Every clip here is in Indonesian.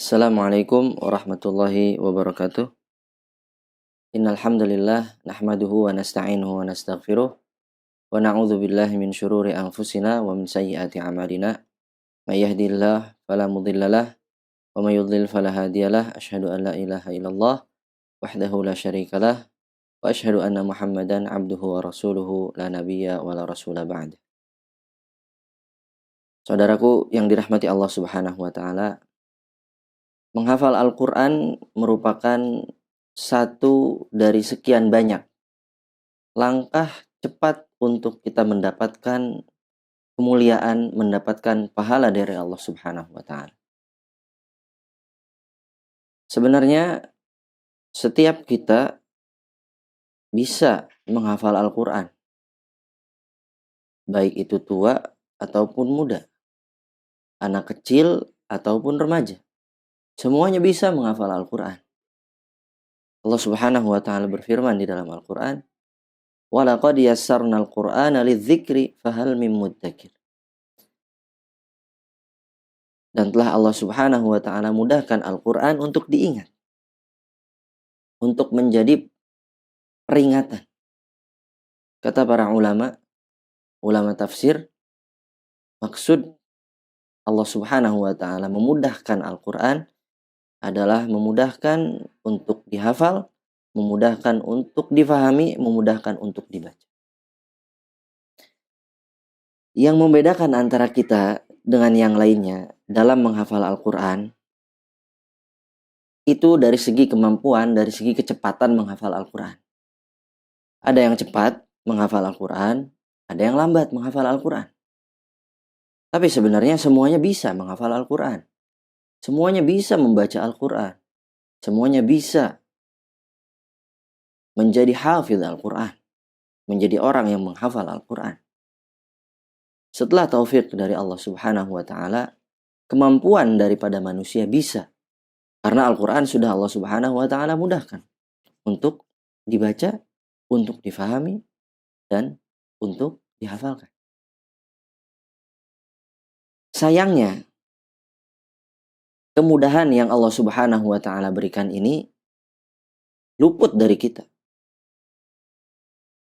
Assalamualaikum warahmatullahi wabarakatuh. Innal hamdalillah nahmaduhu wa nasta'inuhu wa nastaghfiruh wa na'udzu billahi min syururi anfusina wa min sayyiati a'malina. May yahdihillahu fala mudhillalah wa may yudhlil fala hadiyalah. Asyhadu an la ilaha illallah wahdahu la syarikalah wa asyhadu anna Muhammadan abduhu wa rasuluhu la nabiyya wa la rasula ba'da. Saudaraku yang dirahmati Allah Subhanahu wa taala, menghafal Al-Qur'an merupakan satu dari sekian banyak langkah cepat untuk kita mendapatkan kemuliaan, mendapatkan pahala dari Allah Subhanahu wa taala. Sebenarnya setiap kita bisa menghafal Al-Qur'an, baik itu tua ataupun muda, anak kecil ataupun remaja. Semuanya bisa menghafal Al-Qur'an. Allah Subhanahu wa taala berfirman di dalam Al-Qur'an, "Wa laqad yassarnal Qur'ana lidzikri fahal mim muddakir." Dan telah Allah Subhanahu wa taala mudahkan Al-Qur'an untuk diingat, untuk menjadi peringatan. Kata para ulama tafsir, maksud Allah Subhanahu wa taala memudahkan Al-Qur'an adalah memudahkan untuk dihafal, memudahkan untuk difahami, memudahkan untuk dibaca. Yang membedakan antara kita dengan yang lainnya dalam menghafal Al-Qur'an itu dari segi kemampuan, dari segi kecepatan menghafal Al-Qur'an. Ada yang cepat menghafal Al-Qur'an, ada yang lambat menghafal Al-Qur'an. Tapi sebenarnya semuanya bisa menghafal Al-Qur'an. Semuanya bisa membaca Al-Qur'an. Semuanya bisa menjadi hafidz Al-Qur'an, menjadi orang yang menghafal Al-Qur'an. Setelah taufik dari Allah Subhanahu wa taala, kemampuan daripada manusia bisa. Karena Al-Qur'an sudah Allah Subhanahu wa taala mudahkan untuk dibaca, untuk difahami, dan untuk dihafalkan. Sayangnya, kemudahan yang Allah Subhanahu wa taala berikan ini luput dari kita.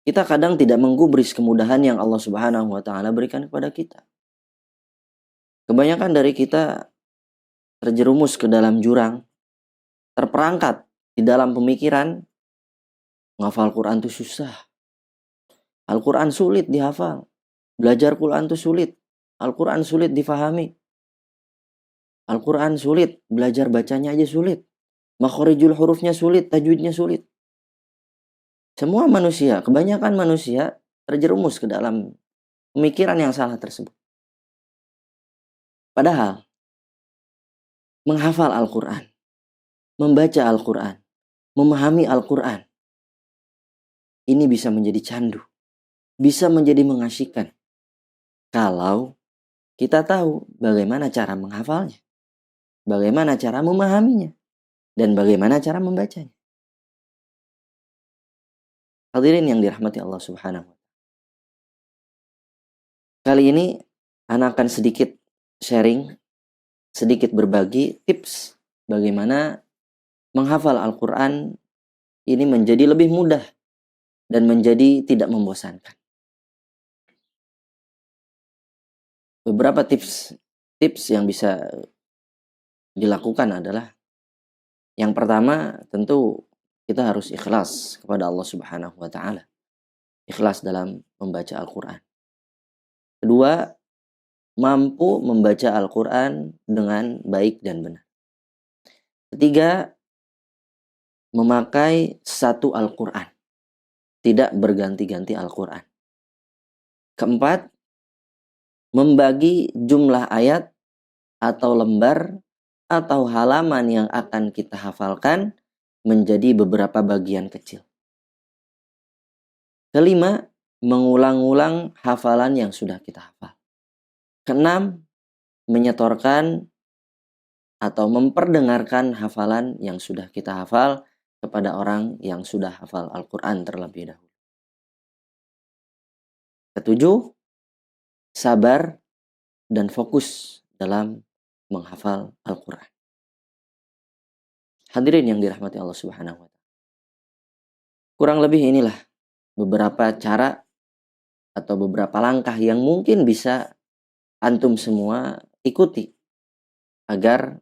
Kita kadang tidak menggubris kemudahan yang Allah Subhanahu wa taala berikan kepada kita. Kebanyakan dari kita terjerumus ke dalam jurang, terperangkap di dalam pemikiran, menghafal Quran itu susah. Al-Quran sulit dihafal. Belajar Quran itu sulit. Al-Quran sulit difahami. Al-Quran sulit, belajar bacanya aja sulit. Makhorijul hurufnya sulit, tajwidnya sulit. Semua manusia, kebanyakan manusia terjerumus ke dalam pemikiran yang salah tersebut. Padahal, menghafal Al-Quran, membaca Al-Quran, memahami Al-Quran, ini bisa menjadi candu, bisa menjadi mengasyikkan. Kalau kita tahu bagaimana cara menghafalnya, bagaimana cara memahaminya, dan bagaimana cara membacanya. Hadirin yang dirahmati Allah Subhanahu wa taala. Kali ini Ana akan sedikit sharing, sedikit berbagi tips bagaimana menghafal Al-Quran ini menjadi lebih mudah dan menjadi tidak membosankan. Beberapa tips yang bisa dilakukan adalah, yang pertama tentu kita harus ikhlas kepada Allah Subhanahu wa taala. Ikhlas dalam membaca Al-Quran. Kedua, mampu membaca Al-Quran dengan baik dan benar. Ketiga, memakai satu Al-Quran. Tidak berganti-ganti Al-Quran. Keempat, membagi jumlah ayat atau lembar atau halaman yang akan kita hafalkan menjadi beberapa bagian kecil. Kelima, mengulang-ulang hafalan yang sudah kita hafal. Keenam, menyetorkan atau memperdengarkan hafalan yang sudah kita hafal kepada orang yang sudah hafal Al-Quran terlebih dahulu. Ketujuh, sabar dan fokus dalam menghafal Al-Quran. Hadirin yang dirahmati Allah Subhanahu wa taala. Kurang lebih inilah beberapa cara atau beberapa langkah yang mungkin bisa antum semua ikuti agar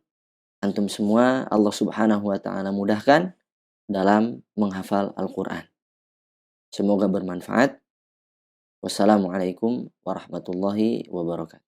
antum semua Allah Subhanahu wa taala mudahkan dalam menghafal Al-Qur'an. Semoga bermanfaat. Wassalamualaikum warahmatullahi wabarakatuh.